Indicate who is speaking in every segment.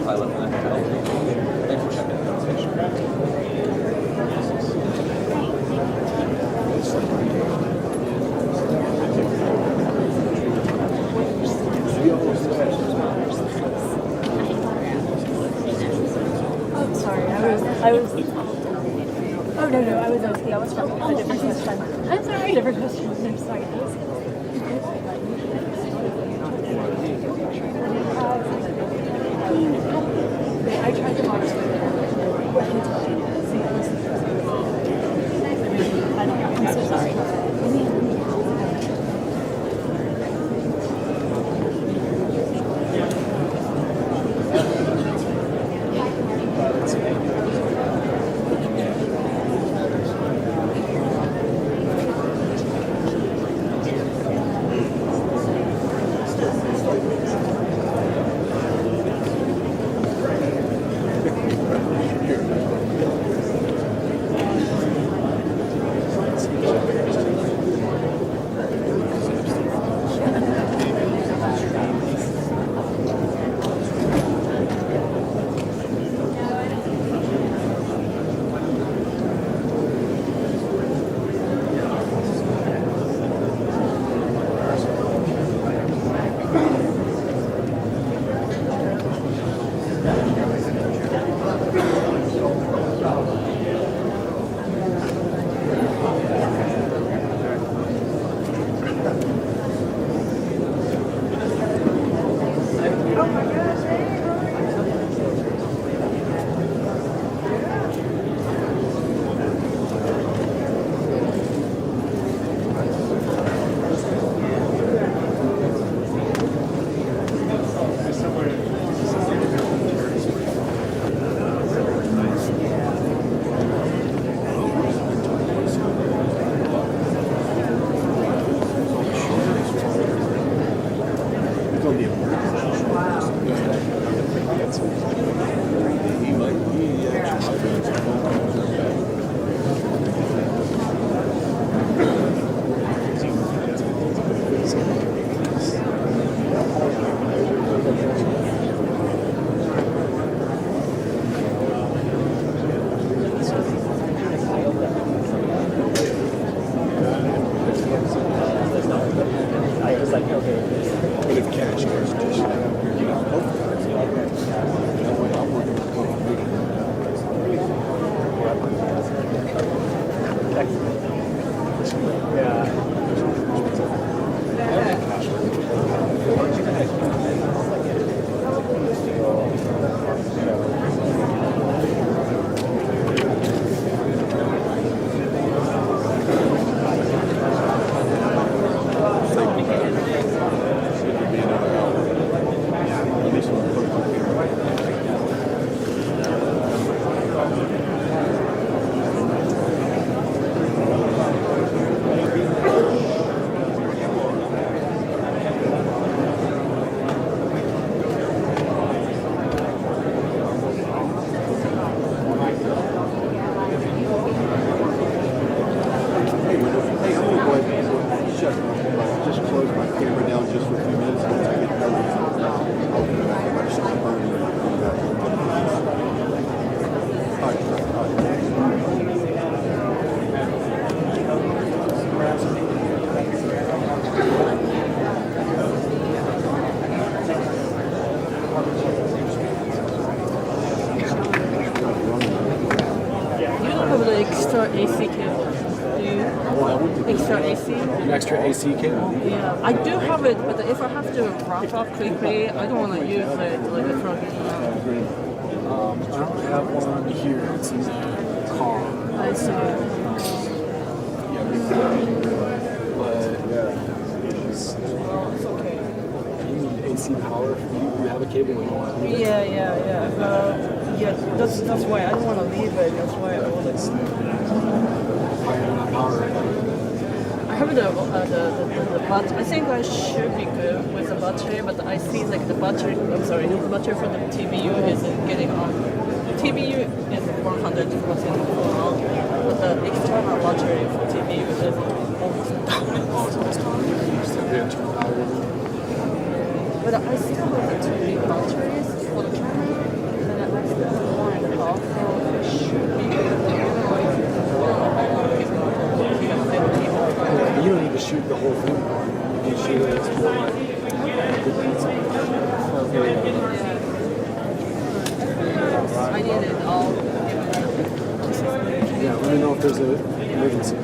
Speaker 1: pilot and thanks for checking the station.
Speaker 2: Oh, sorry. I was. Oh no, I was okay. I was from a different question. I'm sorry. Different question. I'm sorry. I tried to watch I'm so sorry. AC cable. Do you? Extra AC?
Speaker 1: An extra AC cable?
Speaker 2: Yeah, I do have it, but if I have to wrap up quickly, I don't want to use it like a plug in.
Speaker 1: I don't have one here. It's in the car.
Speaker 2: I see.
Speaker 1: It's okay. You need AC power. You have a cable you don't want to leave it.
Speaker 2: Yeah. That's why I don't want to leave it. That's why I want it.
Speaker 1: Power.
Speaker 2: I have the battery. I think I should be good with the battery, but I see like the battery. I'm sorry, the battery for the TVU is getting on. TVU is 100% full, but the external battery for TVU is almost done. But I still have the two big batteries for the camera.
Speaker 1: me know if there's an emergency.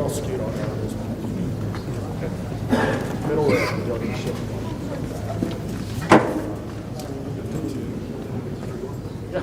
Speaker 1: little skewed on there on this one. Middle row, building shift. Yeah.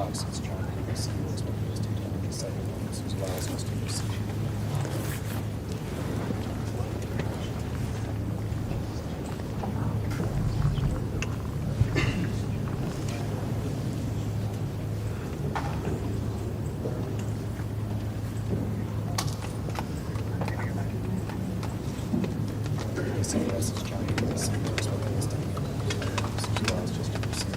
Speaker 1: Fox's John ABC was what he was detailing the second officers allows us to proceed. CBS is John ABC was what he was detailing the officers allows us to proceed.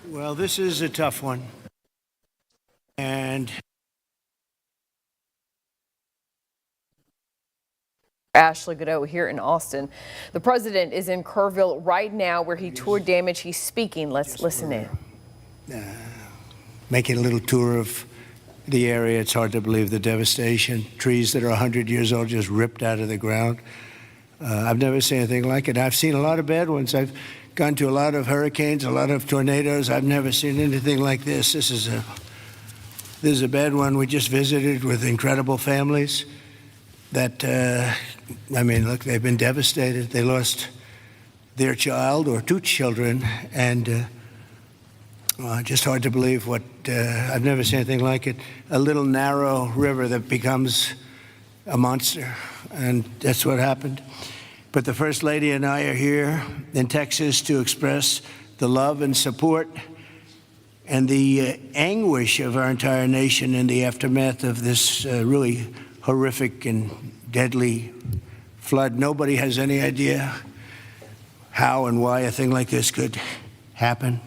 Speaker 3: Well, this is a tough one. And
Speaker 4: Ashley Godot here in Austin. The president is in Kerrville right now where he toured damage. He's speaking. Let's listen in.
Speaker 3: Making a little tour of the area. It's hard to believe the devastation. Trees that are 100 years old just ripped out of the ground. I've never seen anything like it. I've seen a lot of bad ones. I've gone to a lot of hurricanes, a lot of tornadoes. I've never seen anything like this. This is a bad one. We just visited with incredible families that, I mean, look, they've been devastated. They lost their child or two children, and just hard to believe what, I've never seen anything like it. A little narrow river that becomes a monster, and that's what happened. But the First Lady and I are here in Texas to express the love and support and the anguish of our entire nation in the aftermath of this really horrific and deadly flood. Nobody has any idea how and why a thing like this could happen.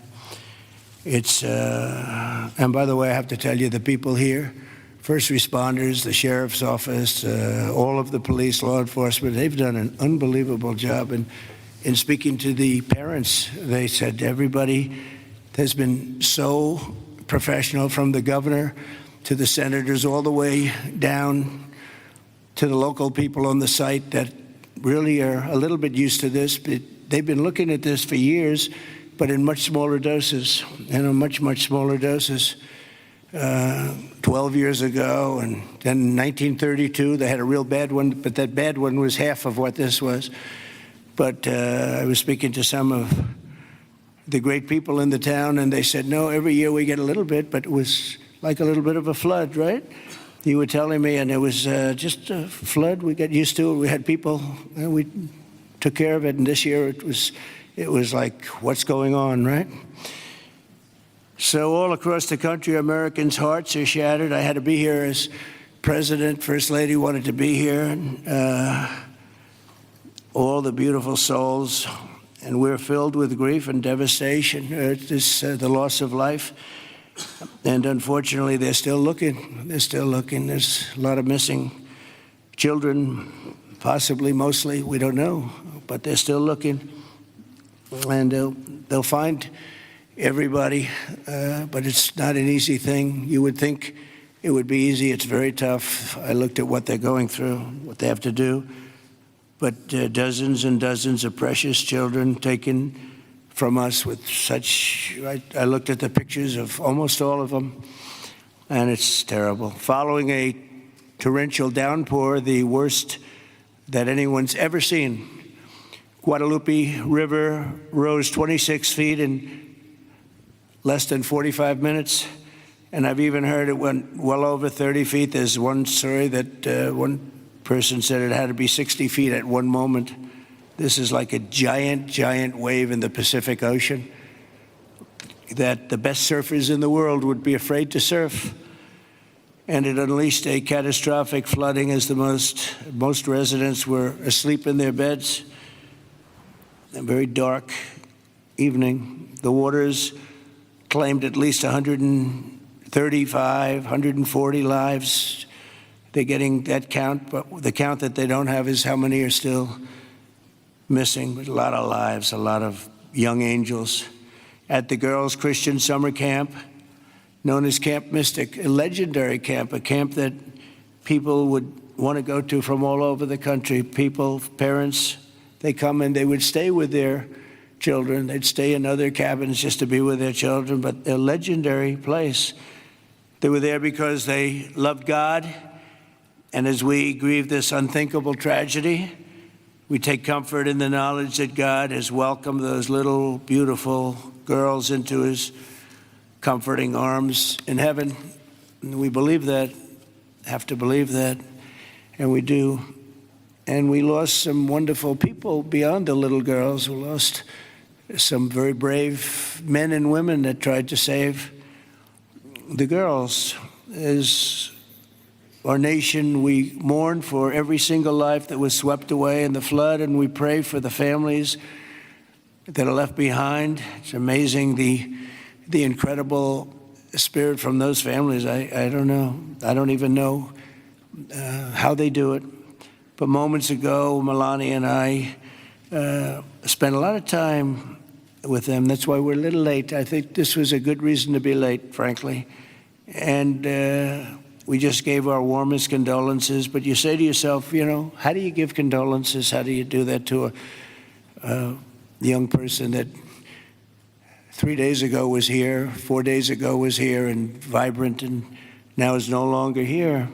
Speaker 3: It's, and by the way, I have to tell you, the people here, first responders, the sheriff's office, all of the police, law enforcement, they've done an unbelievable job. And in speaking to the parents, they said everybody has been so professional, from the governor to the senators, all the way down to the local people on the site that really are a little bit used to this. But they've been looking at this for years, but in much smaller doses, much smaller doses. 12 years ago, and then in 1932 they had a real bad one, but that bad one was half of what this was. But I was speaking to some of the great people in the town, and they said, no, every year we get a little bit, but it was like a little bit of a flood, right? You were telling me, and it was just a flood. We got used to it. We had people, and we took care of it, and this year it was like, what's going on, right? So all across the country, Americans' hearts are shattered. I had to be here as president. First Lady wanted to be here, and all the beautiful souls, and we're filled with grief and devastation. The loss of life, and unfortunately, they're still looking. They're still looking. There's a lot of missing children, possibly, mostly, we don't know, but they're still looking, and they'll find everybody, but it's not an easy thing. You would think it would be easy. It's very tough. I looked at what they're going through, what they have to do. But dozens and dozens of precious children taken from us with such, I looked at the pictures of almost all of them, and it's terrible. Following a torrential downpour, the worst that anyone's ever seen, Guadalupe River rose 26 feet in less than 45 minutes, and I've even heard it went well over 30 feet. There's one story that one person said it had to be 60 feet at one moment. This is like a giant, giant wave in the Pacific Ocean that the best surfers in the world would be afraid to surf. And it unleashed a catastrophic flooding as most residents were asleep in their beds. A very dark evening. The waters claimed at least 135, 140 lives. They're getting that count, but the count that they don't have is how many are still missing. But a lot of lives, a lot of young angels. At the Girls Christian Summer Camp, known as Camp Mystic, a legendary camp, a camp that people would want to go to from all over the country. People, parents, they come and they would stay with their children. They'd stay in other cabins just to be with their children, but a legendary place. They were there because they loved God. And as we grieve this unthinkable tragedy, we take comfort in the knowledge that God has welcomed those little, beautiful girls into his comforting arms in heaven. And we believe that, have to believe that, and we do. And we lost some wonderful people beyond the little girls. We lost some very brave men and women that tried to save the girls. As our nation, we mourn for every single life that was swept away in the flood, and we pray for the families that are left behind. It's amazing the incredible spirit from those families. I don't know. I don't even know how they do it. But moments ago, Melania and I spent a lot of time with them. That's why we're a little late. I think this was a good reason to be late, frankly. And we just gave our warmest condolences. But you say to yourself, you know, how do you give condolences? How do you do that to a young person that 3 days ago was here, 4 days ago was here and vibrant, and now is no longer here?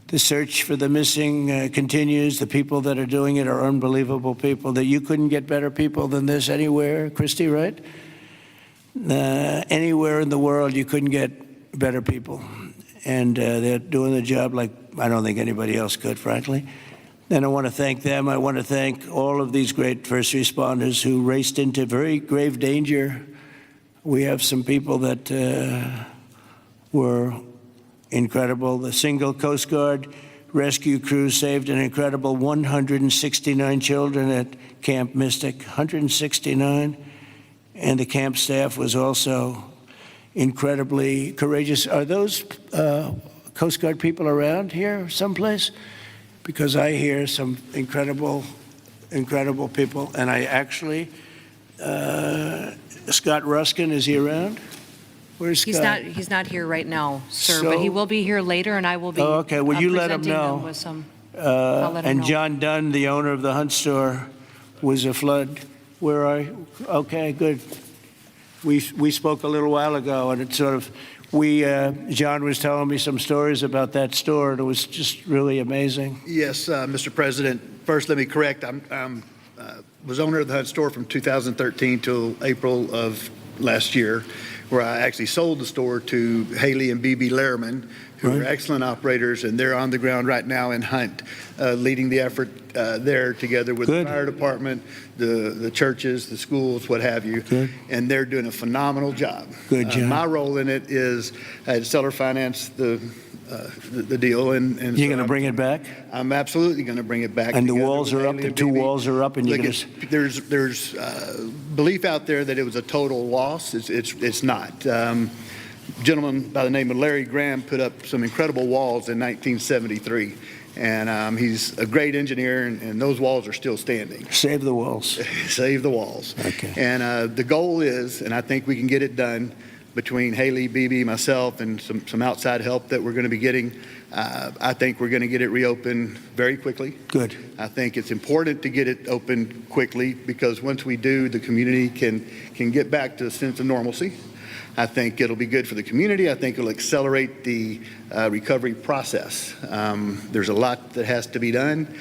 Speaker 3: The search for the missing continues. The people that are doing it are unbelievable people, that you couldn't get better people than this anywhere, Christy, right? Anywhere in the world, you couldn't get better people. And they're doing the job like I don't think anybody else could, frankly. And I want to thank them. I want to thank all of these great first responders who raced into very grave danger. We have some people that were incredible. The single Coast Guard rescue crew saved an incredible 169 children at Camp Mystic, 169. And the camp staff was also incredibly courageous. Are those Coast Guard people around here someplace? Because I hear some incredible people. And I actually, Scott Ruskin, is he around? Where's Scott?
Speaker 5: He's not here right now, sir, but he will be here later, and I will be
Speaker 3: okay. Well, you let him know.
Speaker 5: With some, I'll let him know.
Speaker 3: John Dunn, the owner of the Hunt store, was a flood. Where are you? Okay, good. We spoke a little while ago, and it sort of, John was telling me some stories about that store, and it was just really amazing.
Speaker 6: Yes, Mr. President. First, let me correct. I'm was owner of the Hunt store from 2013 till April of last year, where I actually sold the store to Haley and BB Lehrman, who are excellent operators, and they're on the ground right now in Hunt, leading the effort there together with the fire department, the churches, the schools, what have you. And they're doing a phenomenal job.
Speaker 3: Good job.
Speaker 6: My role in it is I had seller finance the deal. And
Speaker 3: you're going to bring it back?
Speaker 6: I'm absolutely going to bring it back.
Speaker 3: And the walls are up, the two walls are up, and you're going to...
Speaker 6: There's belief out there that it was a total loss. It's not. A gentleman by the name of Larry Graham put up some incredible walls in 1973. And he's a great engineer, and those walls are still standing.
Speaker 3: Save the walls.
Speaker 6: Save the walls.
Speaker 3: Okay.
Speaker 6: And the goal is, and I think we can get it done between Haley, BB, myself, and some outside help that we're going to be getting. I think we're going to get it reopened very quickly.
Speaker 3: Good.
Speaker 6: I think it's important to get it open quickly because once we do, the community can get back to a sense of normalcy. I think it'll be good for the community. I think it'll accelerate the recovery process. There's a lot that has to be done,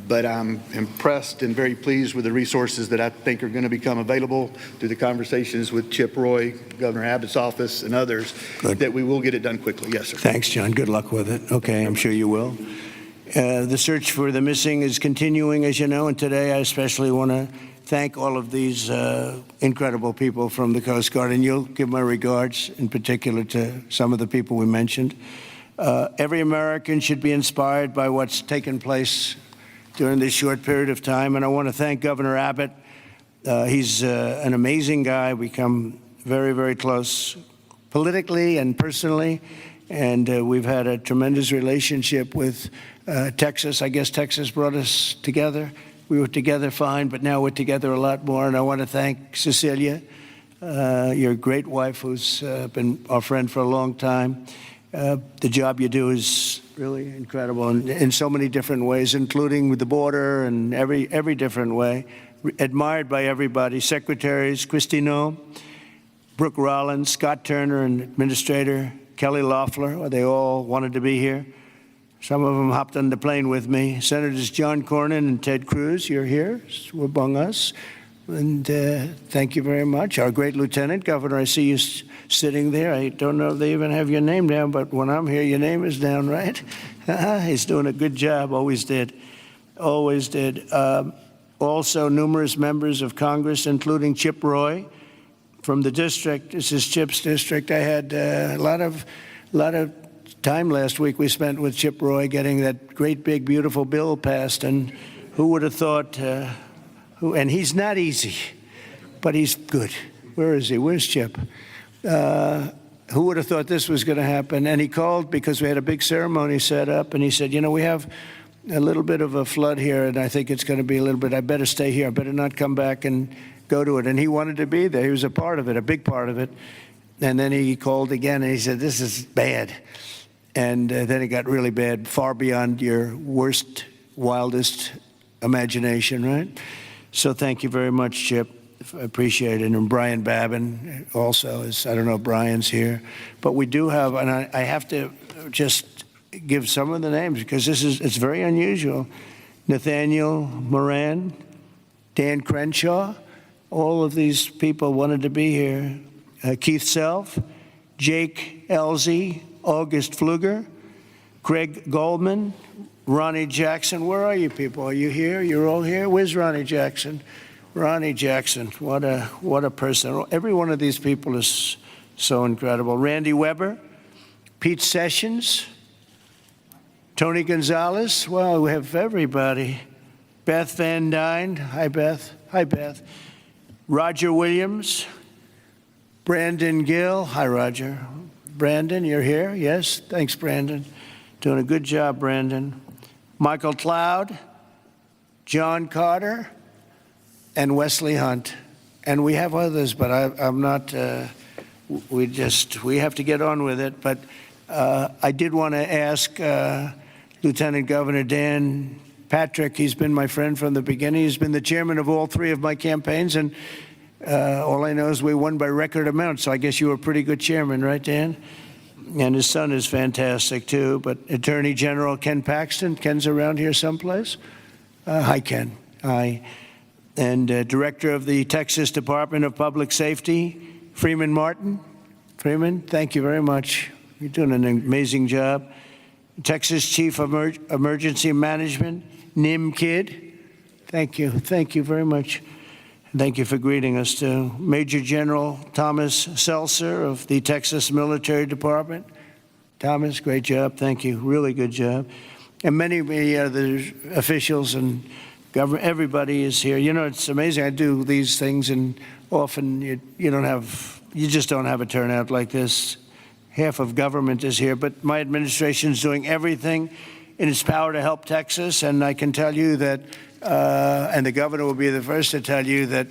Speaker 6: but I'm impressed and very pleased with the resources that I think are going to become available through the conversations with Chip Roy, Governor Abbott's office, and others, that we will get it done quickly. Yes, sir.
Speaker 3: Thanks, John. Good luck with it. Okay, I'm sure you will. The search for the missing is continuing, as you know, and today I especially want to thank all of these incredible people from the Coast Guard, and you'll give my regards in particular to some of the people we mentioned. Every American should be inspired by what's taken place during this short period of time, and I want to thank Governor Abbott. He's an amazing guy. We come very, very close politically and personally, and we've had a tremendous relationship with Texas. I guess Texas brought us together. We were together fine, but now we're together a lot more. And I want to thank Cecilia, your great wife, who's been our friend for a long time. The job you do is really incredible in so many different ways, including with the border and every different way. Admired by everybody. Secretaries, Kristi Noem, Brooke Rollins, Scott Turner, and Administrator Kelly Loeffler. They all wanted to be here. Some of them hopped on the plane with me. Senators John Cornyn and Ted Cruz, you're here among us. And thank you very much. Our great Lieutenant Governor, I see you sitting there. I don't know if they even have your name down, but when I'm here, your name is down, right? He's doing a good job, always did. Always did. Also, numerous members of Congress, including Chip Roy from the district. This is Chip's district. I had a lot of time last week we spent with Chip Roy getting that great, big, beautiful bill passed. And who would have thought, and he's not easy, but he's good. Where is he? Where's Chip? Who would have thought this was going to happen? And he called because we had a big ceremony set up, and he said, you know, we have a little bit of a flood here, and I think it's going to be a little bit, I better stay here. I better not come back and go to it. And he wanted to be there. He was a part of it, a big part of it. And then he called again, and he said, this is bad. And then it got really bad, far beyond your worst, wildest imagination, right? So thank you very much, Chip. I appreciate it. And Brian Babin also is, I don't know if Brian's here, but we do have, and I have to just give some of the names because it's very unusual. Nathaniel Moran, Dan Crenshaw, all of these people wanted to be here. Keith Self, Jake Elzey, August Pfluger, Craig Goldman, Ronnie Jackson. Where are you people? Are you here? You're all here? Where's Ronnie Jackson? Ronnie Jackson, what a person. Every one of these people is so incredible. Randy Weber, Pete Sessions, Tony Gonzalez. Well, we have everybody. Beth Van Dyne. Hi, Beth. Hi, Beth. Roger Williams. Brandon Gill. Hi, Roger. Brandon, you're here? Yes. Thanks, Brandon. Doing a good job, Brandon. Michael Cloud, John Carter, and Wesley Hunt. And we have others, but I'm not, we have to get on with it. But I did want to ask Lieutenant Governor Dan Patrick. He's been my friend from the beginning. He's been the chairman of all three of my campaigns, and all I know is we won by record amount, so I guess you were a pretty good chairman, right, Dan? And his son is fantastic, too. But Attorney General Ken Paxton. Ken's around here someplace. Hi, Ken. Hi. and Director of the Texas Department of Public Safety, Freeman Martin. Freeman, thank you very much. You're doing an amazing job. Texas Chief of Emergency Management, Nim Kidd. Thank you. Thank you very much. Thank you for greeting us too. Major General Thomas Seltzer of the Texas Military Department. Thomas, great job. Thank you. Really good job. And many other officials and government, everybody is here. You know, it's amazing. I do these things, and often you just don't have a turnout like this. Half of government is here, but my administration is doing everything in its power to help Texas, and I can tell you that, and the governor will be the first to tell you that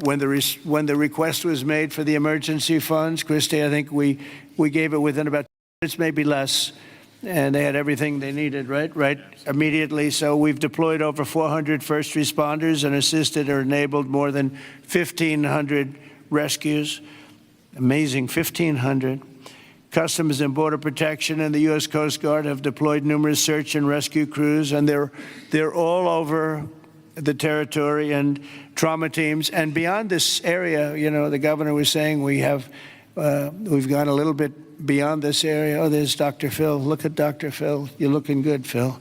Speaker 3: when the request was made for the emergency funds, Christy, I think we gave it within about 2 minutes, maybe less, and they had everything they needed, right, immediately. So we've deployed over 400 first responders and assisted or enabled more than 1,500 rescues. Amazing, 1,500. Customs and Border Protection and the U.S. Coast Guard have deployed numerous search and rescue crews, and they're all over the territory, and trauma teams. And beyond this area, you know, the governor was saying we've gone a little bit beyond this area. Oh, there's Dr. Phil. Look at Dr. Phil. You're looking good, Phil.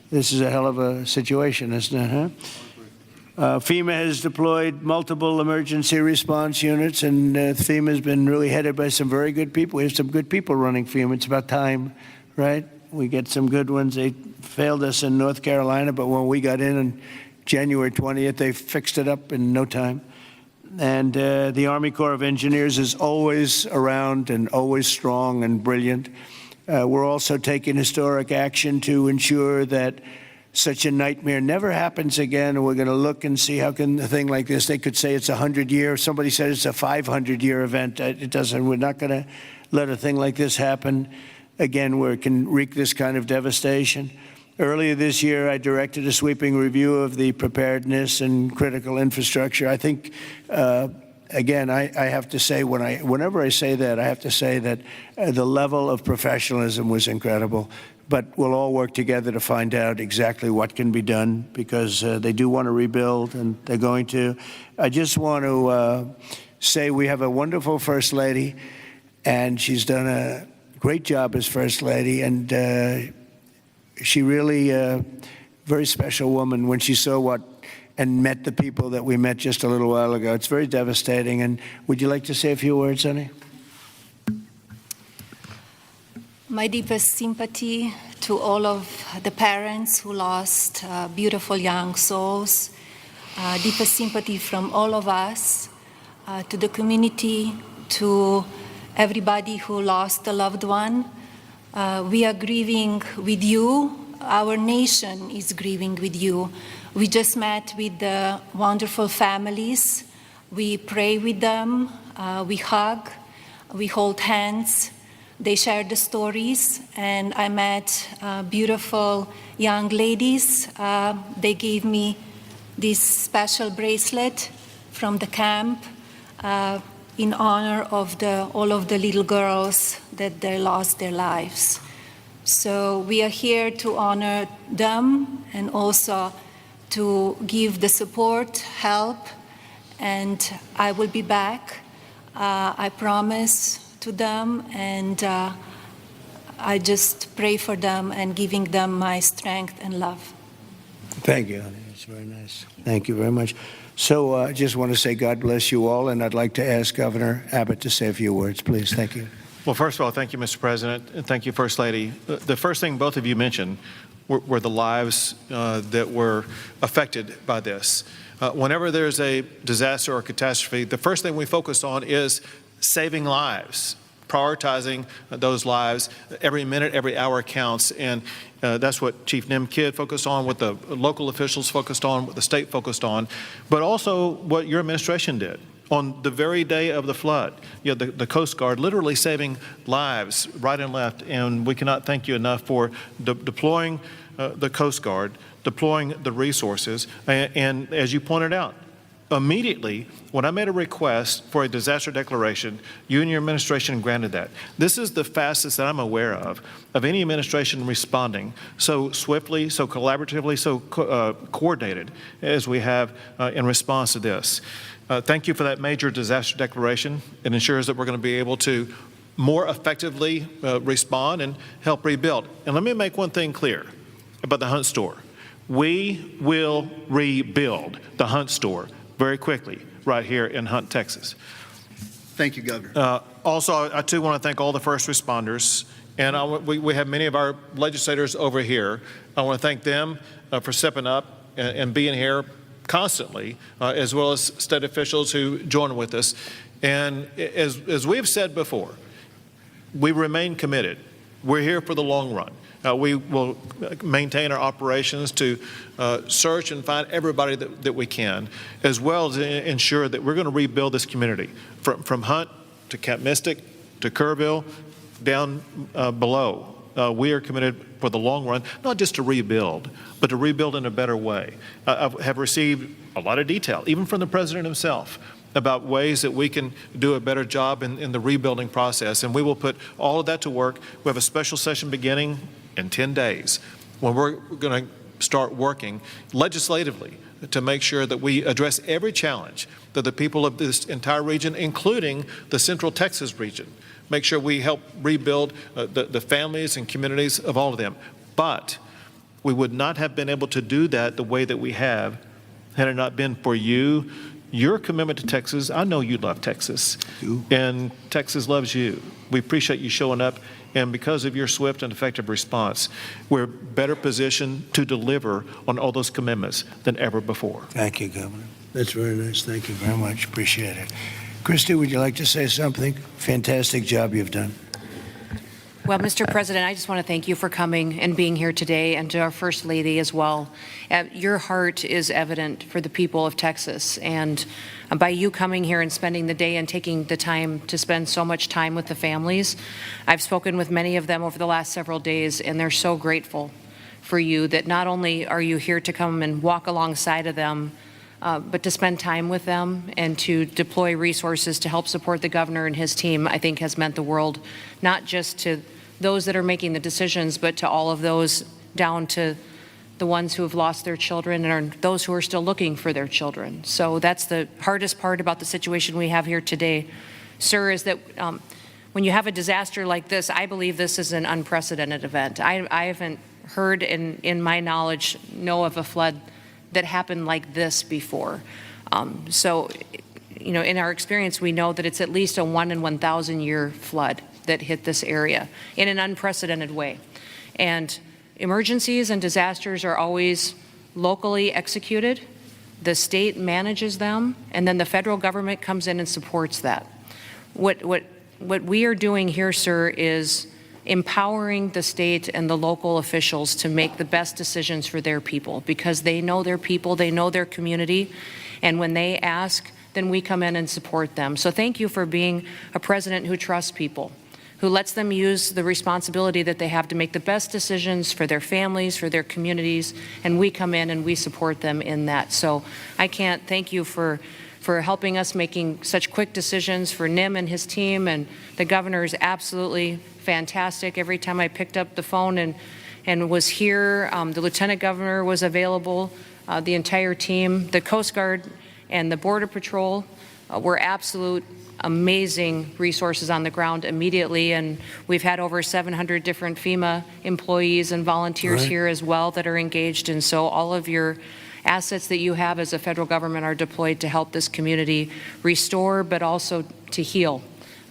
Speaker 3: This is a hell of a situation, isn't it, huh? FEMA has deployed multiple emergency response units, and FEMA has been really headed by some very good people. We have some good people running FEMA. It's about time, right? We get some good ones. They failed us in North Carolina, but when we got in on January 20th, they fixed it up in no time. And the Army Corps of Engineers is always around and always strong and brilliant. We're also taking historic action to ensure that such a nightmare never happens again. And we're going to look and see how can a thing like this, they could say it's a 100-year, somebody said it's a 500-year event. It doesn't, we're not going to let a thing like this happen again where it can wreak this kind of devastation. Earlier this year, I directed a sweeping review of the preparedness and critical infrastructure. I think, again, I have to say, whenever I say that, I have to say that the level of professionalism was incredible. But we'll all work together to find out exactly what can be done, because they do want to rebuild, and they're going to. I just want to say we have a wonderful First Lady, and she's done a great job as First Lady, and she really, very special woman when she saw and met the people that we met just a little while ago. It's very devastating. And would you like to say a few words, honey?
Speaker 7: My deepest sympathy to all of the parents who lost beautiful young souls. Deepest sympathy from all of us to the community, to everybody who lost a loved one. We are grieving with you. Our nation is grieving with you. We just met with the wonderful families. We pray with them. We hug. We hold hands. They shared the stories, and I met beautiful young ladies. They gave me this special bracelet from the camp in honor of all of the little girls that they lost their lives. So we are here to honor them and also to give the support, help, and I will be back. I promise to them, and I just pray for them and giving them my strength and love.
Speaker 3: Thank you, honey. That's very nice. Thank you very much. So I just want to say God bless you all, and I'd like to ask Governor Abbott to say a few words, please. Thank you.
Speaker 8: Well, first of all, thank you, Mr. President, and thank you, First Lady. The first thing both of you mentioned were the lives that were affected by this. Whenever there's a disaster or catastrophe, the first thing we focus on is saving lives, prioritizing those lives. Every minute, every hour counts, and that's what Chief Nim Kidd focused on, what the local officials focused on, what the state focused on, but also what your administration did. On the very day of the flood, you know, the Coast Guard literally saving lives right and left, and we cannot thank you enough for deploying the Coast Guard, deploying the resources, and as you pointed out, immediately, when I made a request for a disaster declaration, you and your administration granted that. This is the fastest that I'm aware of any administration responding so swiftly, so collaboratively, so coordinated as we have in response to this. Thank you for that major disaster declaration. It ensures that we're going to be able to more effectively respond and help rebuild. And let me make one thing clear about the Hunt store. We will rebuild the Hunt store very quickly right here in Hunt, Texas.
Speaker 6: Thank you, Governor.
Speaker 8: Also, I too want to thank all the first responders. And we have many of our legislators over here. I want to thank them for stepping up and being here constantly, as well as state officials who join with us. And as we've said before, we remain committed. We're here for the long run. We will maintain our operations to search and find everybody that we can, as well as ensure that we're going to rebuild this community from Hunt to Camp Mystic to Kerrville down below. We are committed for the long run, not just to rebuild, but to rebuild in a better way. I have received a lot of detail, even from the President himself, about ways that we can do a better job in the rebuilding process. And we will put all of that to work. We have a special session beginning in 10 days when we're going to start working legislatively to make sure that we address every challenge that the people of this entire region, including the Central Texas region, make sure we help rebuild the families and communities of all of them. But we would not have been able to do that the way that we have had it not been for you, your commitment to Texas. I know you love Texas, and Texas loves you. We appreciate you showing up, and because of your swift and effective response, we're better positioned to deliver on all those commitments than ever before.
Speaker 3: Thank you, Governor. That's very nice. Thank you very much. Appreciate it. Christy, would you like to say something? Fantastic job you've done.
Speaker 5: Well, Mr. President, I just want to thank you for coming and being here today, and to our First Lady as well. Your heart is evident for the people of Texas, and by you coming here and spending the day and taking the time to spend so much time with the families, I've spoken with many of them over the last several days, and they're so grateful for you that not only are you here to come and walk alongside of them, but to spend time with them and to deploy resources to help support the governor and his team, I think has meant the world, not just to those that are making the decisions, but to all of those down to the ones who have lost their children and those who are still looking for their children. So that's the hardest part about the situation we have here today, sir, is that when you have a disaster like this, I believe this is an unprecedented event. I haven't heard in my knowledge, know of a flood that happened like this before. So, you know, in our experience, we know that it's at least a 1 in 1,000 year flood that hit this area in an unprecedented way. And emergencies and disasters are always locally executed. The state manages them, and then the federal government comes in and supports that. What we are doing here, sir, is empowering the state and the local officials to make the best decisions for their people, because they know their people, they know their community, and when they ask, then we come in and support them. So thank you for being a president who trusts people, who lets them use the responsibility that they have to make the best decisions for their families, for their communities, and we come in and we support them in that. So I can't thank you for helping us making such quick decisions, for Nim and his team, and the governor is absolutely fantastic. Every time I picked up the phone and was here, the lieutenant governor was available, the entire team, the Coast Guard and the Border Patrol were absolute amazing resources on the ground immediately, and we've had over 700 different FEMA employees and volunteers here as well that are engaged, and so all of your assets that you have as a federal government are deployed to help this community restore, but also to heal.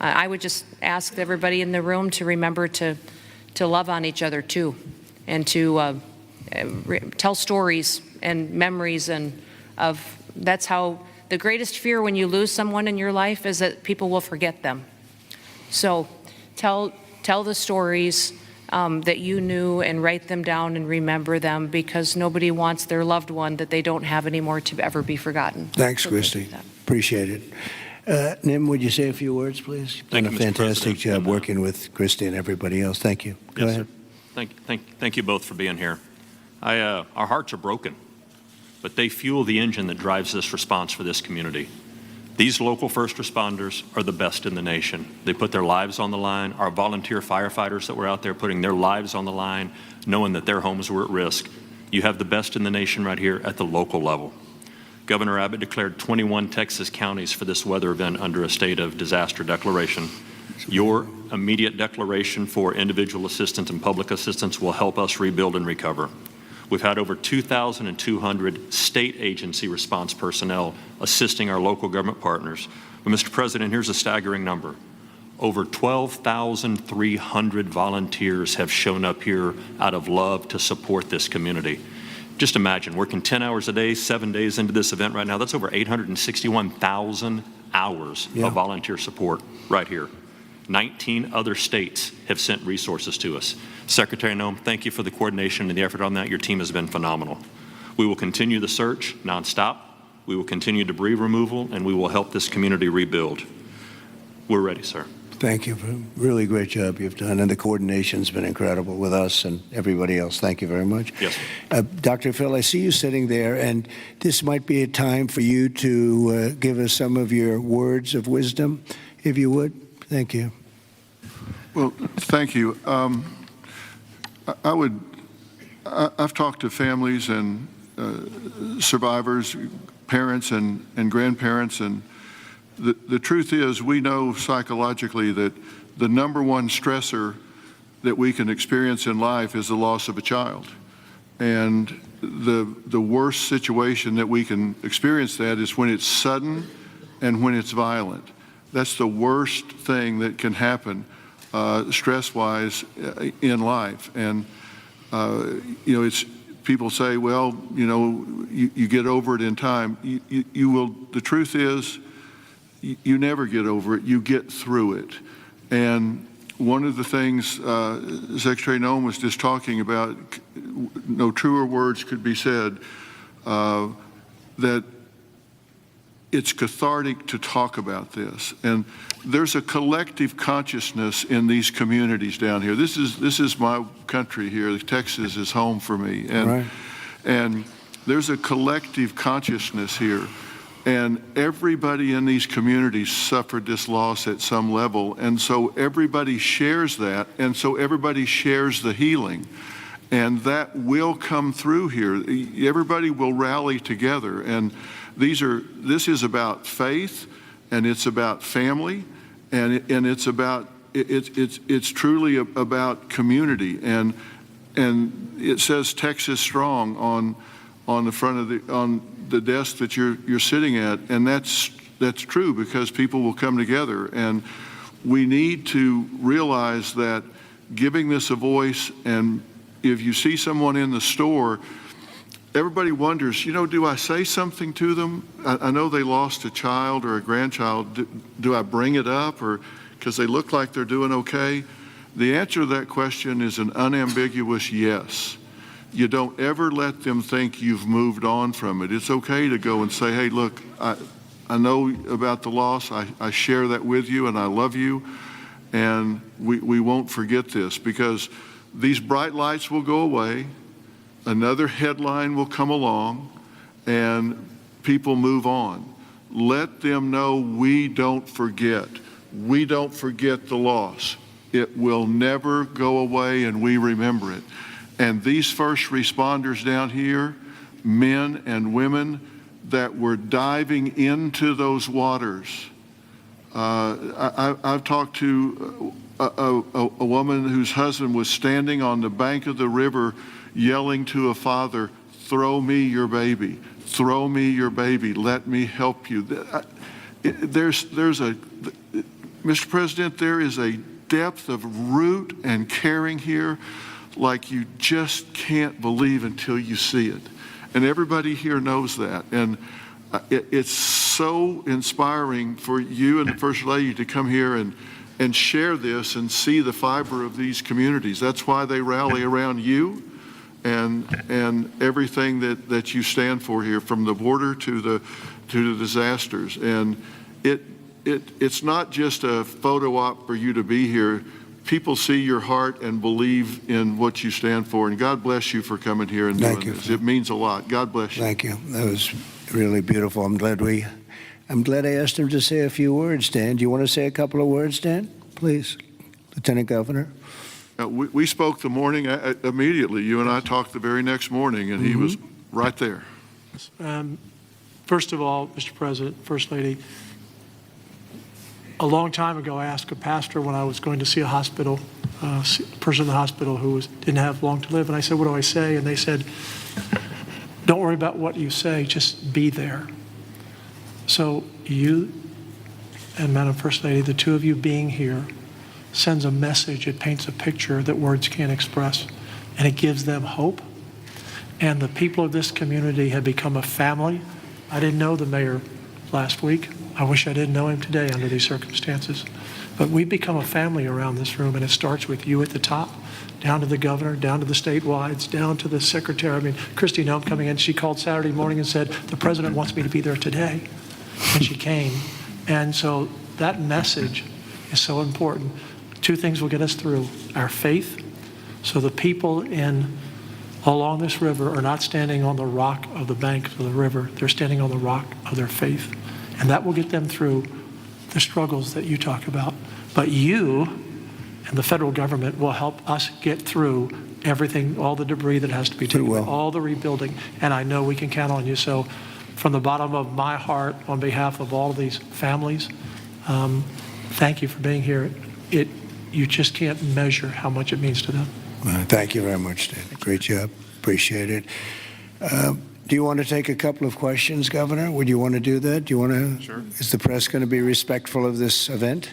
Speaker 5: I would just ask everybody in the room to remember to love on each other too, and to tell stories and memories, and that's how the greatest fear when you lose someone in your life is that people will forget them. So tell the stories that you knew, and write them down and remember them, because nobody wants their loved one that they don't have anymore to ever be forgotten.
Speaker 3: Thanks, Christy. Appreciate it. Nim, would you say a few words, please?
Speaker 9: Thank you,
Speaker 3: Mr.
Speaker 9: Mr.
Speaker 3: Fantastic
Speaker 9: President.
Speaker 3: job working with Christy and everybody else. Thank you. Go
Speaker 9: Yes,
Speaker 3: ahead.
Speaker 9: sir. Thank you both for being here. Our hearts are broken. but they fuel the engine that drives this response for this community. These local first responders are the best in the nation. They put their lives on the line. Our volunteer firefighters that were out there putting their lives on the line, knowing that their homes were at risk. You have the best in the nation right here at the local level. Governor Abbott declared 21 Texas counties for this weather event under a state of disaster declaration. Your immediate declaration for individual assistance and public assistance will help us rebuild and recover. We've had over 2,200 state agency response personnel assisting our local government partners. But Mr. President, here's a staggering number. Over 12,300 volunteers have shown up here out of love to support this community. Just imagine, working 10 hours a day, 7 days into this event right now, that's over 861,000 hours of volunteer support right here. 19 other states have sent resources to us. Secretary Noem, thank you for the coordination and the effort on that. Your team has been phenomenal. We will continue the search nonstop. We will continue debris removal, and we will help this community rebuild. We're ready, sir.
Speaker 3: Thank you for a really great job you've done, and the coordination's been incredible with us and everybody else. Thank you very much.
Speaker 9: Yes.
Speaker 3: Dr. Phil, I see you sitting there, and this might be a time for you to give us some of your words of wisdom, if you would. Thank you.
Speaker 10: Well, thank you. I've talked to families and survivors, parents and grandparents, and the truth is we know psychologically that the number one stressor that we can experience in life is the loss of a child. And the worst situation that we can experience that is when it's sudden and when it's violent. That's the worst thing that can happen stress-wise in life. And it's people say, well, you get over it in time. You will. The truth is, you never get over it. You get through it. And one of the things Secretary Noem was just talking about, no truer words could be said, that it's cathartic to talk about this. And there's a collective consciousness in these communities down here. This is my country here. Texas is home for me. And there's a collective consciousness here. And everybody in these communities suffered this loss at some level. And so everybody shares that. And so everybody shares the healing. And that will come through here. Everybody will rally together. And this is about faith, and it's about family, and it's truly about community. And it says Texas Strong on the front of the desk that you're sitting at, and that's true because people will come together. And we need to realize that giving this a voice, and if you see someone in the store, everybody wonders, do I say something to them? I know they lost a child or a grandchild. Do I bring it up, or because they look like they're doing okay? The answer to that question is an unambiguous yes. You don't ever let them think you've moved on from it. It's okay to go and say, hey, look, I know about the loss. I share that with you, and I love you, and we won't forget this, because these bright lights will go away. Another headline will come along, and people move on. Let them know we don't forget. We don't forget the loss. It will never go away, and we remember it. And these first responders down here, men and women that were diving into those waters. I've talked to a woman whose husband was standing on the bank of the river yelling to a father, throw me your baby, throw me your baby, let me help you. Mr. President, there is a depth of root and caring here like you just can't believe until you see it. And everybody here knows that. And it's so inspiring for you and the First Lady to come here and share this and see the fiber of these communities. That's why they rally around you and everything that you stand for here, from the border to the disasters. And it's not just a photo op for you to be here. people see your heart and believe in what you stand for. And God bless you for coming here and doing this. It means a lot. God bless you.
Speaker 3: Thank you. That was really beautiful. I'm glad I asked him to say a few words, Dan. Do you want to say a couple of words, Dan? Please, Lieutenant Governor.
Speaker 10: We spoke the morning immediately. You and I talked the very next morning, and he was right there.
Speaker 11: First of all, Mr. President, First Lady, a long time ago I asked a pastor when I was going to see a hospital, a person in the hospital who didn't have long to live, and I said, what do I say? And they said, don't worry about what you say, just be there. So you and Madam First Lady, the two of you being here, sends a message. It paints a picture that words can't express, and it gives them hope. And the people of this community have become a family. I didn't know the mayor last week. I wish I didn't know him today under these circumstances. But we've become a family around this room, and it starts with you at the top, down to the governor, down to the statewide, down to the secretary. I mean, Christy Nome coming in, she called Saturday morning and said, the president wants me to be there today. And she came. And so that message is so important. Two things will get us through: our faith, so the people along this river are not standing on the rock of the bank of the river, they're standing on the rock of their faith. And that will get them through the struggles that you talk about. But you and the federal government will help us get through everything, all the debris that has to be taken, all the rebuilding, and I know we can count on you. So from the bottom of my heart, on behalf of all of these families, thank you for being here. You just can't measure how much it means to them.
Speaker 3: Thank you very much, Dan. Great job. Appreciate it. Do you want to take a couple of questions, Governor? Would you want to do that? Do you want to?
Speaker 10: Sure.
Speaker 3: Is the press going to be respectful of this event,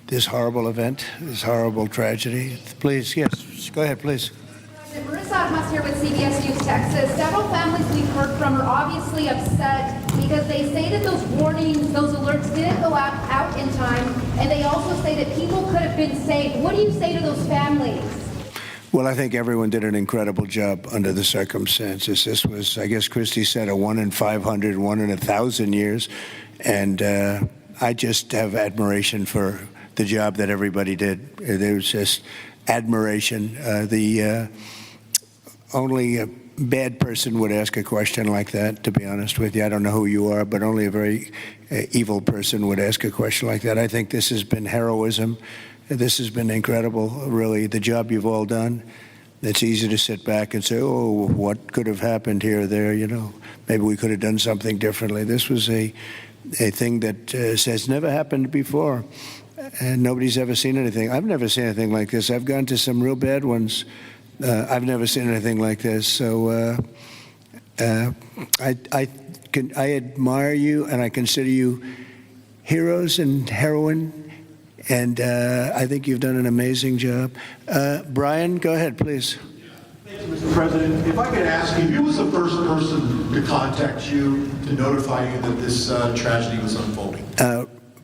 Speaker 3: this horrible event, this horrible tragedy? Please, yes. Go ahead, please.
Speaker 12: Marissa Atmas here with CBS News Texas. Several families we've heard from are obviously upset because they say that those warnings, those alerts didn't go out in time, and they also say that people could have been saved. What do you say to those families?
Speaker 3: Well, I think everyone did an incredible job under the circumstances. This was, I guess Christy said, a 1 in 500, 1 in 1,000 years. And I just have admiration for the job that everybody did. There was just admiration. Only a bad person would ask a question like that, to be honest with you. I don't know who you are, but only a very evil person would ask a question like that. I think this has been heroism. This has been incredible, really, the job you've all done. It's easy to sit back and say, oh, what could have happened here or there, you know. Maybe we could have done something differently. This was a thing that has never happened before, and nobody's ever seen anything. I've never seen anything like this. I've gone to some real bad ones. I've never seen anything like this. So I admire you, and I consider you heroes and heroine. And I think you've done an amazing job. Brian, go ahead, please.
Speaker 13: Thank you, Mr. President. If I could ask you, who was the first person to contact you to notify you that this tragedy was unfolding?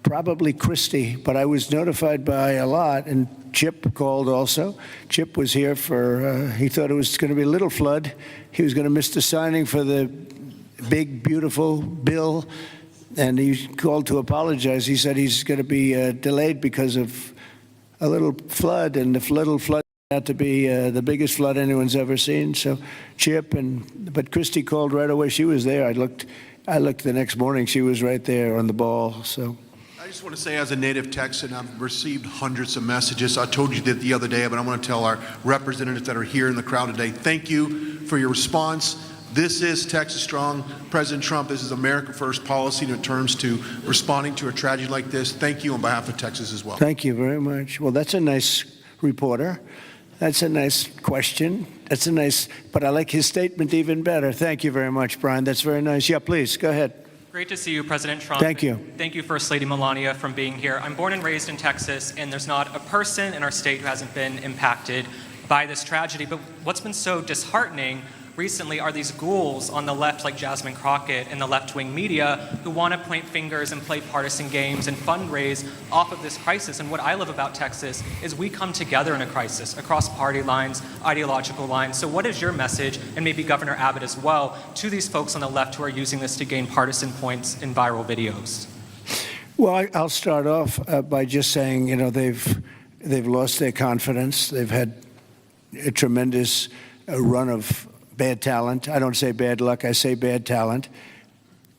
Speaker 3: Probably Christy, but I was notified by a lot, and Chip called also. Chip was here for, he thought it was going to be a little flood. He was going to miss the signing for the big, beautiful bill. And he called to apologize. He said he's going to be delayed because of a little flood, and the little flood had to be the biggest flood anyone's ever seen. So Chip but Christy called right away. She was there. I looked the next morning. She was right there on the ball. So
Speaker 13: I just want to say, as a native Texan, I've received hundreds of messages. I told you that the other day, but I want to tell our representatives that are here in the crowd today, thank you for your response. This is Texas Strong. President Trump, this is America First policy in terms to responding to a tragedy like this. Thank you on behalf of Texas as well.
Speaker 3: Thank you very much. Well, that's a nice reporter. That's a nice question. But I like his statement even better. Thank you very much, Brian. That's very nice. Yeah, please, go ahead.
Speaker 14: Great to see you, President Trump.
Speaker 3: Thank you.
Speaker 14: Thank you, First Lady Melania, for being here. I'm born and raised in Texas, and there's not a person in our state who hasn't been impacted by this tragedy. But what's been so disheartening recently are these ghouls on the left, like Jasmine Crockett and the left-wing media, who want to point fingers and play partisan games and fundraise off of this crisis. And what I love about Texas is we come together in a crisis across party lines, ideological lines. So what is your message, and maybe Governor Abbott as well, to these folks on the left who are using this to gain partisan points in viral videos?
Speaker 3: Well, I'll start off by just saying, you know, they've They've lost their confidence. They've had a tremendous run of bad talent. I don't say bad luck, I say bad talent.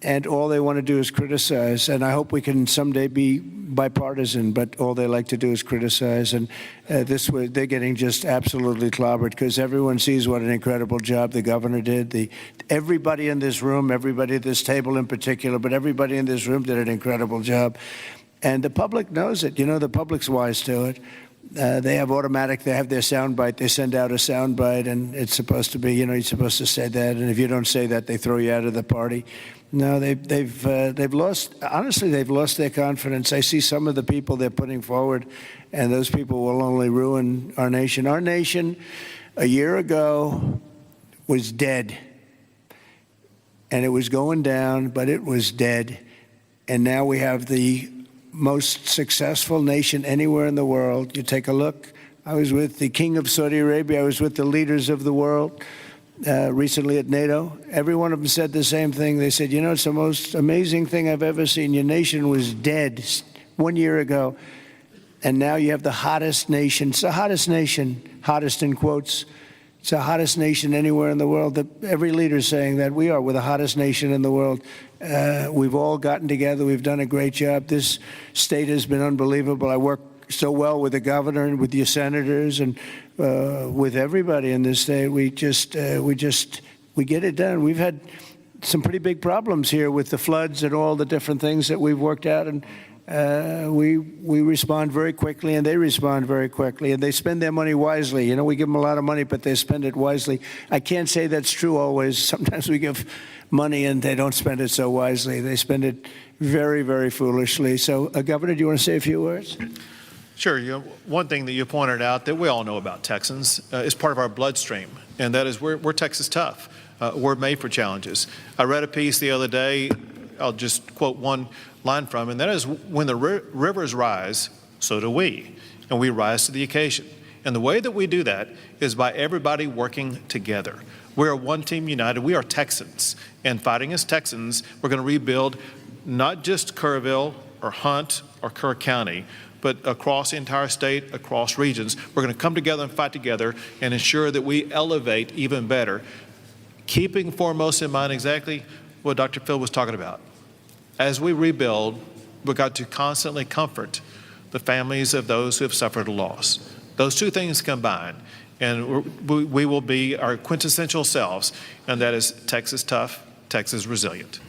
Speaker 3: And all they want to do is criticize. And I hope we can someday be bipartisan, but all they like to do is criticize. And this way, they're getting just absolutely clobbered because everyone sees what an incredible job the governor did. Everybody in this room, everybody at this table in particular, but everybody in this room did an incredible job. And the public knows it. You know, the public's wise to it. They have automatic, they have their soundbite, they send out a soundbite, and it's supposed to be, you know, you're supposed to say that, and if you don't say that, they throw you out of the party. No, they've lost, honestly, they've lost their confidence. I see some of the people they're putting forward, and those people will only ruin our nation. Our nation, a year ago, was dead, and it was going down, but it was dead. And now we have the most successful nation anywhere in the world. You take a look. I was with the King of Saudi Arabia. I was with the leaders of the world recently at NATO. Every one of them said the same thing. They said, you know, it's the most amazing thing I've ever seen. Your nation was dead 1 year ago, and now you have the hottest nation. It's the hottest nation, hottest in quotes. It's the hottest nation anywhere in the world. Every leader is saying that we're the hottest nation in the world. We've all gotten together. We've done a great job. This state has been unbelievable. I work so well with the governor and with your senators and with everybody in this state. We get it done. We've had some pretty big problems here with the floods and all the different things that we've worked out, and we respond very quickly, and they respond very quickly, and they spend their money wisely. You know, we give them a lot of money, but they spend it wisely. I can't say that's true always. Sometimes we give money and they don't spend it so wisely. They spend it very, very foolishly. So, Governor, do you want to say a few words?
Speaker 8: Sure. You know, one thing that you pointed out that we all know about Texans is part of our bloodstream, and that is we're Texas tough. We're made for challenges. I read a piece the other day. I'll just quote one line from, and that is, when the rivers rise, so do we, and we rise to the occasion. And the way that we do that is by everybody working together. We are one team united. We are Texans, and fighting as Texans, we're going to rebuild not just Kerrville or Hunt or Kerr County, but across the entire state, across regions. We're going to come together and fight together and ensure that we elevate even better, keeping foremost in mind exactly what Dr. Phil was talking about. As we rebuild, we've got to constantly comfort the families of those who have suffered a loss. Those two things combined, and we will be our quintessential selves, and that is Texas tough, Texas resilient.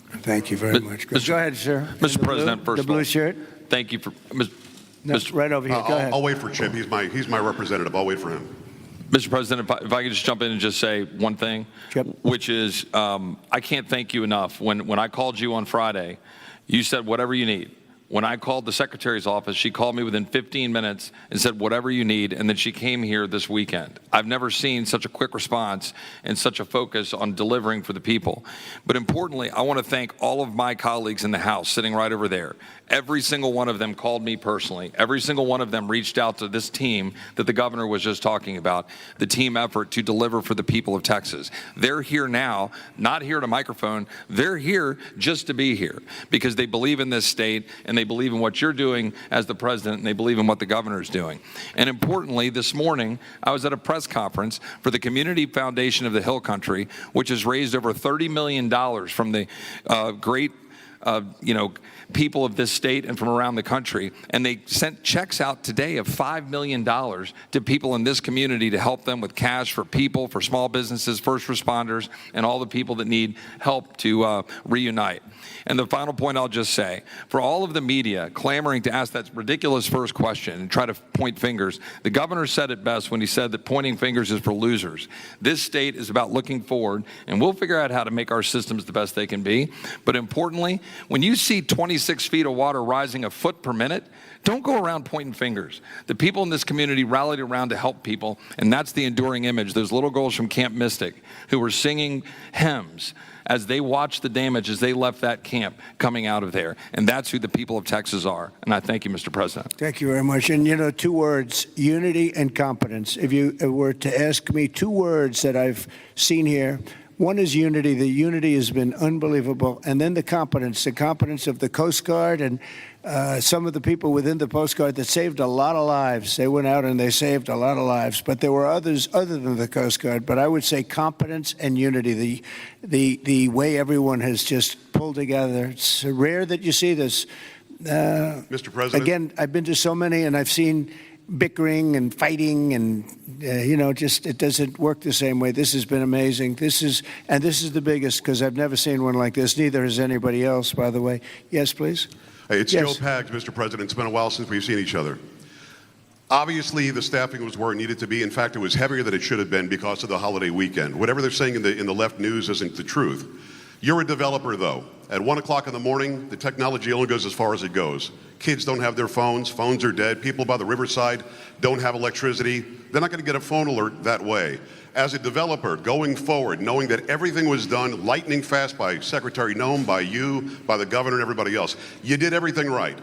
Speaker 3: Thank you very much. Go ahead, sir.
Speaker 15: Mr. President, first
Speaker 3: the
Speaker 15: of all,
Speaker 3: blue shirt.
Speaker 15: thank you for
Speaker 3: Right over here. Go ahead.
Speaker 16: I'll wait for Chip. He's my representative. I'll wait for him.
Speaker 15: Mr. President, if I could just jump in and just say one thing, which is I can't thank you enough. When I called you on Friday, you said whatever you need. When I called the secretary's office, she called me within 15 minutes and said whatever you need, and then she came here this weekend. I've never seen such a quick response and such a focus on delivering for the people. But importantly, I want to thank all of my colleagues in the House sitting right over there. Every single one of them called me personally. Every single one of them reached out to this team that the governor was just talking about, the team effort to deliver for the people of Texas. They're here now, not here at a microphone. They're here just to be here because they believe in this state, and they believe in what you're doing as the president, and they believe in what the governor is doing. And importantly, this morning, I was at a press conference for the Community Foundation of the Hill Country, which has raised over $30 million from the great people of this state and from around the country, and they sent checks out today of $5 million to people in this community to help them with cash for people, for small businesses, first responders, and all the people that need help to reunite. And the final point I'll just say, for all of the media clamoring to ask that ridiculous first question and try to point fingers, the governor said it best when he said that pointing fingers is for losers. This state is about looking forward, and we'll figure out how to make our systems the best they can be. But importantly, when you see 26 feet of water rising a foot per minute, don't go around pointing fingers. The people in this community rallied around to help people, and that's the enduring image. Those little girls from Camp Mystic who were singing hymns as they watched the damage as they left that camp coming out of there. And that's who the people of Texas are. And I thank you, Mr. President.
Speaker 3: Thank you very much. And, you know, 2 words, unity and competence. If you were to ask me 2 words that I've seen here, one is unity. The unity has been unbelievable. And then the competence of the Coast Guard and some of the people within the Coast Guard that saved a lot of lives. They went out and they saved a lot of lives. But there were others other than the Coast Guard. But I would say competence and unity, the way everyone has just pulled together. It's rare that you see this.
Speaker 16: Mr. President?
Speaker 3: Again, I've been to so many, and I've seen bickering and fighting, and just it doesn't work the same way. This has been amazing. This is the biggest, because I've never seen one like this. Neither has anybody else, by the way. Yes, please.
Speaker 16: Hey, it's
Speaker 3: Yes.
Speaker 16: Joe Pags, Mr. President. It's been a while since we've seen each other. Obviously, the staffing was where it needed to be. In fact, it was heavier than it should have been because of the holiday weekend. Whatever they're saying in the left news isn't the truth. You're a developer, though. At 1 o'clock in the morning, the technology only goes as far as it goes. Kids don't have their phones. Phones are dead. People by the riverside don't have electricity. They're not going to get a phone alert that way. As a developer, going forward, knowing that everything was done lightning fast by Secretary Noem, by you, by the governor, and everybody else, you did everything right.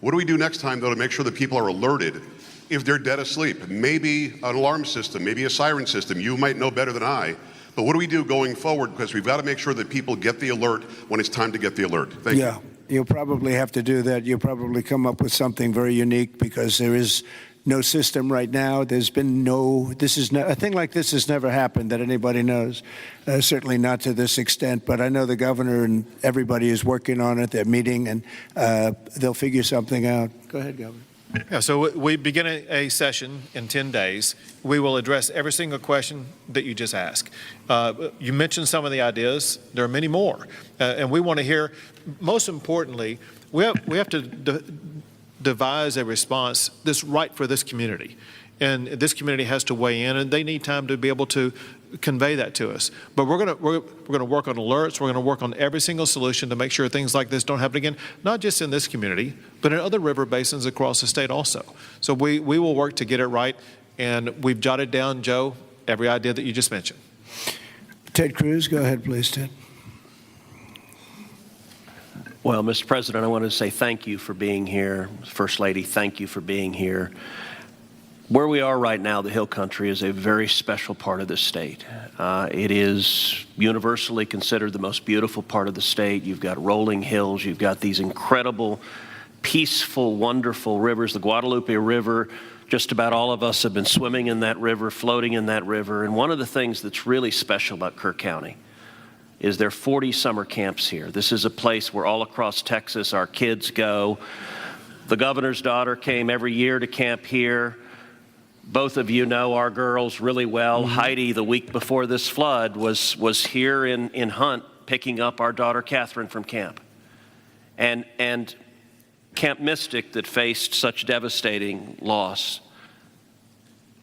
Speaker 16: What do we do next time, though, to make sure that people are alerted if they're dead asleep? Maybe an alarm system, maybe a siren system. You might know better than I. But what do we do going forward? Because we've got to make sure that people get the alert when it's time to get the alert. Thank you.
Speaker 3: Yeah, you'll probably have to do that. You'll probably come up with something very unique, because there is no system right now. There's been a thing like this has never happened that anybody knows. Certainly not to this extent, but I know the governor and everybody is working on it. They're meeting, and they'll figure something out. Go ahead, Governor.
Speaker 8: Yeah, so we begin a session in 10 days. We will address every single question that you just asked. You mentioned some of the ideas. There are many more. And we want to hear, most importantly, we have to devise a response that's right for this community. And this community has to weigh in, and they need time to be able to convey that to us. But we're going to work on alerts. We're going to work on every single solution to make sure things like this don't happen again, not just in this community, but in other river basins across the state also. So we will work to get it right, and we've jotted down, Joe, every idea that you just mentioned.
Speaker 3: Ted Cruz, go ahead, please, Ted.
Speaker 17: Well, Mr. President, I want to say thank you for being here. First Lady, thank you for being here. Where we are right now, the Hill Country, is a very special part of the state. It is universally considered the most beautiful part of the state. You've got rolling hills. You've got these incredible, peaceful, wonderful rivers. The Guadalupe River, just about all of us have been swimming in that river, floating in that river. And one of the things that's really special about Kerr County is there are 40 summer camps here. This is a place where all across Texas our kids go. The governor's daughter came every year to camp here. Both of you know our girls really well. Mm-hmm. Heidi, the week before this flood, was here in Hunt picking up our daughter Catherine from camp. And Camp Mystic, that faced such devastating loss,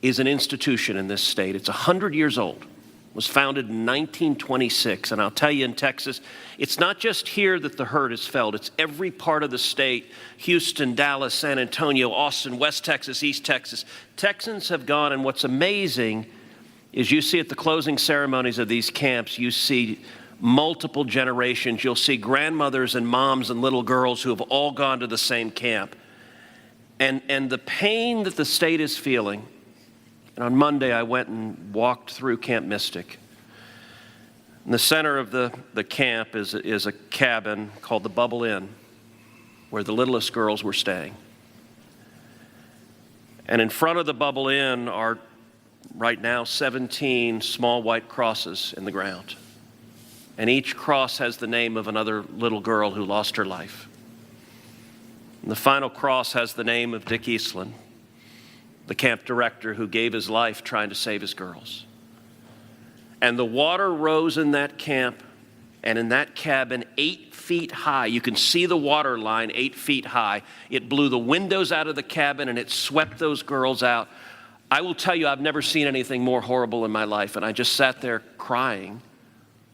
Speaker 17: is an institution in this state. It's 100 years old. Was founded in 1926, and I'll tell you, in Texas, it's not just here that the hurt is felt. It's every part of the state: Houston, Dallas, San Antonio, Austin, West Texas, East Texas. Texans have gone, and what's amazing is you see at the closing ceremonies of these camps, you see multiple generations. You'll see grandmothers and moms and little girls who have all gone to the same camp. And the pain that the state is feeling. And on Monday, I went and walked through Camp Mystic. In the center of the camp is a cabin called the Bubble Inn, where the littlest girls were staying. And in front of the Bubble Inn are right now 17 small white crosses in the ground. And each cross has the name of another little girl who lost her life. And the final cross has the name of Dick Eastland, the camp director who gave his life trying to save his girls. And the water rose in that camp and in that cabin 8 feet high. You can see the water line 8 feet high. It blew the windows out of the cabin and it swept those girls out. I will tell you, I've never seen anything more horrible in my life, and I just sat there crying.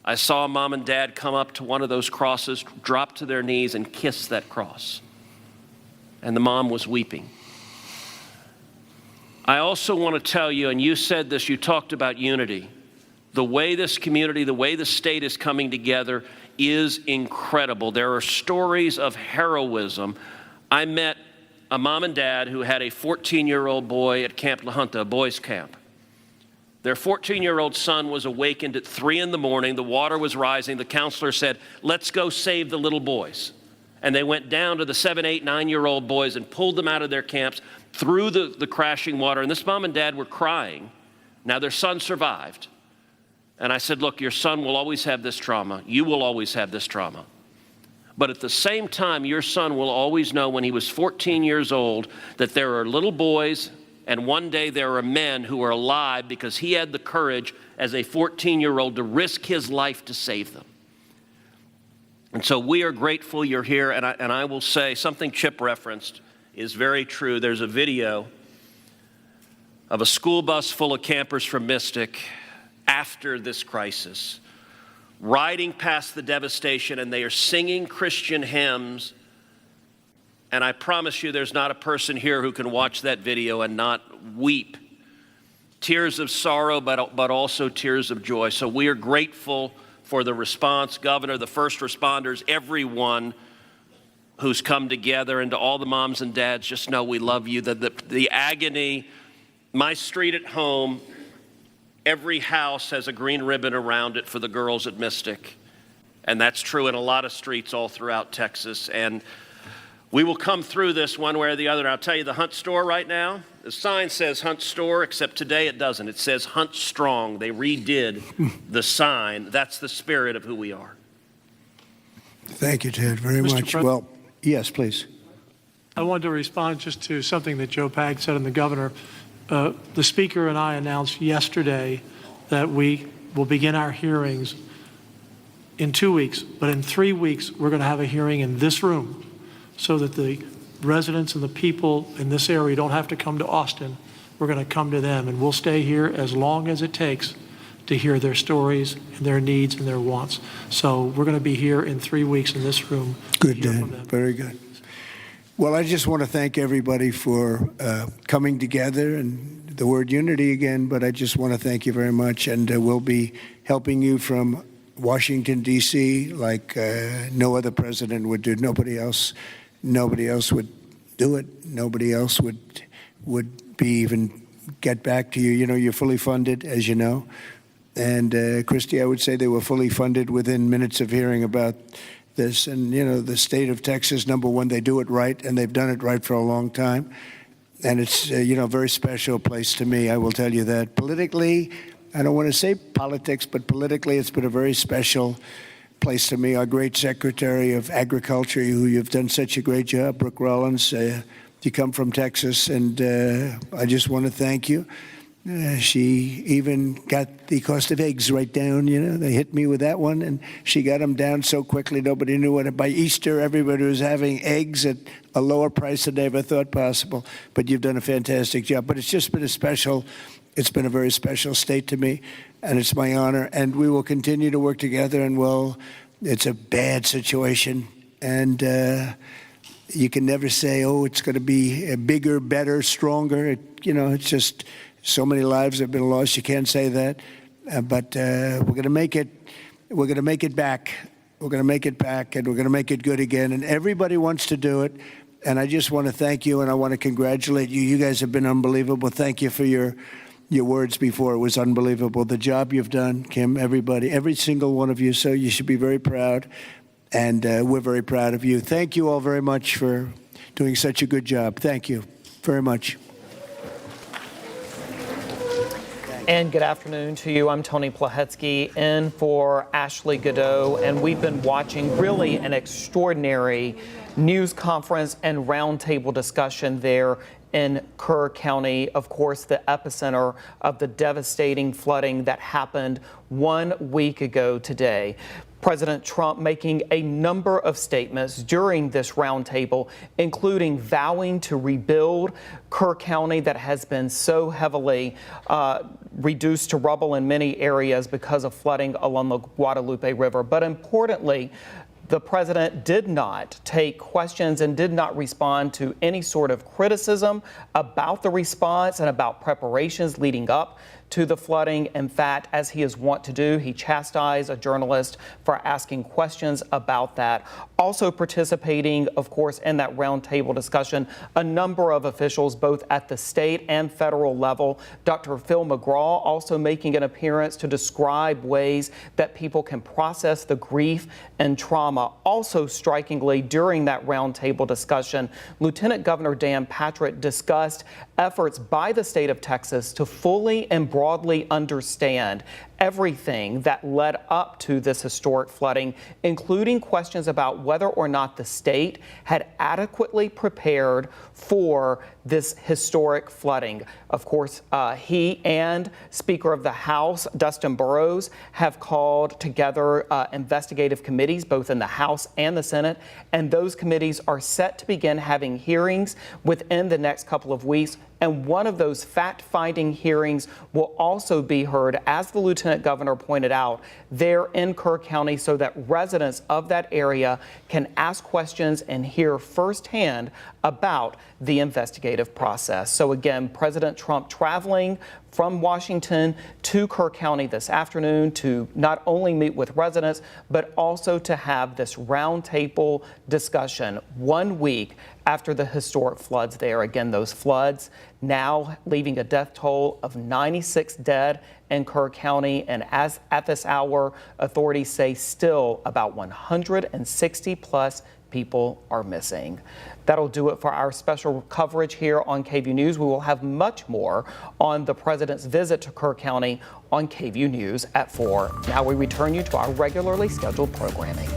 Speaker 17: I saw Mom and Dad come up to one of those crosses, drop to their knees and kiss that cross. And the mom was weeping. I also want to tell you, and you said this, you talked about unity. The way this community, the way the state is coming together is incredible. There are stories of heroism. I met a mom and dad who had a 14-year-old boy at Camp La Junta, a boys' camp. Their 14-year-old son was awakened at 3 in the morning. The water was rising. The counselor said, "Let's go save the little boys." And they went down to the 7, 8, 9-year-old boys and pulled them out of their camps through the crashing water. And this mom and dad were crying. Now their son survived. And I said, look, your son will always have this trauma. You will always have this trauma. But at the same time, your son will always know when he was 14 years old that there are little boys and one day there are men who are alive because he had the courage as a 14-year-old to risk his life to save them. And so we are grateful you're here. And I will say something Chip referenced is very true. There's a video of a school bus full of campers from Mystic after this crisis, riding past the devastation, and they are singing Christian hymns. And I promise you there's not a person here who can watch that video and not weep. Tears of sorrow, but also tears of joy. So we are grateful for the response, Governor, the first responders, everyone who's come together, and to all the moms and dads, just know we love you. The agony, my street at home, every house has a green ribbon around it for the girls at Mystic. And that's true in a lot of streets all throughout Texas. And we will come through this one way or the other. And I'll tell you, the Hunt store right now, the sign says Hunt store, except today it doesn't. It says Hunt Strong. They redid the sign. That's the spirit of who we are.
Speaker 3: Thank you, Ted, very much. Well, yes, please.
Speaker 11: I wanted to respond just to something that Joe Pag said and the governor. The speaker and I announced yesterday that we will begin our hearings in 2 weeks, but in 3 weeks, we're going to have a hearing in this room so that the residents and the people in this area don't have to come to Austin. We're going to come to them, and we'll stay here as long as it takes to hear their stories and their needs and their wants. So we're going to be here in 3 weeks in this room.
Speaker 3: Good, Dan. Very good. Well, I just want to thank everybody for coming together, and the word unity again, but I just want to thank you very much, and we'll be helping you from Washington, D.C. like no other president would do. Nobody else would do it. Nobody else would be even get back to you. You know, you're fully funded, as you know. And Christy, I would say they were fully funded within minutes of hearing about this. And, you know, the state of Texas, number one, they do it right, and they've done it right for a long time. And it's, you know, a very special place to me, I will tell you that. Politically, I don't want to say politics, but politically it's been a very special place to me. Our great Secretary of Agriculture, who you've done such a great job, Brooke Rollins, you come from Texas, and I just want to thank you. She even got the cost of eggs right down, you know. They hit me with that one, and she got them down so quickly nobody knew what. By Easter, everybody was having eggs at a lower price than they ever thought possible. But you've done a fantastic job. But it's just been it's been a very special state to me, and it's my honor. And we will continue to work together, and it's a bad situation. And you can never say, oh, it's going to be bigger, better, stronger. It's just so many lives have been lost. You can't say that. But we're going to make it. We're going to make it back. We're going to make it back, and we're going to make it good again. And everybody wants to do it. And I just want to thank you, and I want to congratulate you. You guys have been unbelievable. Thank you for your words before. It was unbelievable. The job you've done, Kim, everybody, every single one of you. So you should be very proud. And we're very proud of you. Thank you all very much for doing such a good job. Thank you very much.
Speaker 18: And good afternoon to you. I'm Tony Plahetsky in for Ashley Godot, and we've been watching really an extraordinary news conference and roundtable discussion there in Kerr County, of course, the epicenter of the devastating flooding that happened 1 week ago today. President Trump making a number of statements during this roundtable, including vowing to rebuild Kerr County that has been so heavily reduced to rubble in many areas because of flooding along the Guadalupe River. But importantly, the president did not take questions and did not respond to any sort of criticism about the response and about preparations leading up to the flooding. In fact, as he is wont to do, he chastised a journalist for asking questions about that. Also participating, of course, in that roundtable discussion, a number of officials, both at the state and federal level. Dr. Phil McGraw also making an appearance to describe ways that people can process the grief and trauma Obama. Also strikingly, during that roundtable discussion, Lieutenant Governor Dan Patrick discussed efforts by the state of Texas to fully and broadly understand everything that led up to this historic flooding, including questions about whether or not the state had adequately prepared for this historic flooding. Of course, he and Speaker of the House, Dustin Burrows, have called together investigative committees, both in the House and the Senate, and those committees are set to begin having hearings within the next couple of weeks. And one of those fact-finding hearings will also be heard, as the Lieutenant Governor pointed out, there in Kerr County, so that residents of that area can ask questions and hear firsthand about the investigative process. So again, President Trump traveling from Washington to Kerr County this afternoon to not only meet with residents, but also to have this roundtable discussion 1 week after the historic floods there. Again, those floods now leaving a death toll of 96 dead in Kerr County. And as at this hour, authorities say still about 160 plus people are missing. That'll do it for our special coverage here on KVUE News. We will have much more on the president's visit to Kerr County on KVUE News at 4. Now we return you to our regularly scheduled programming.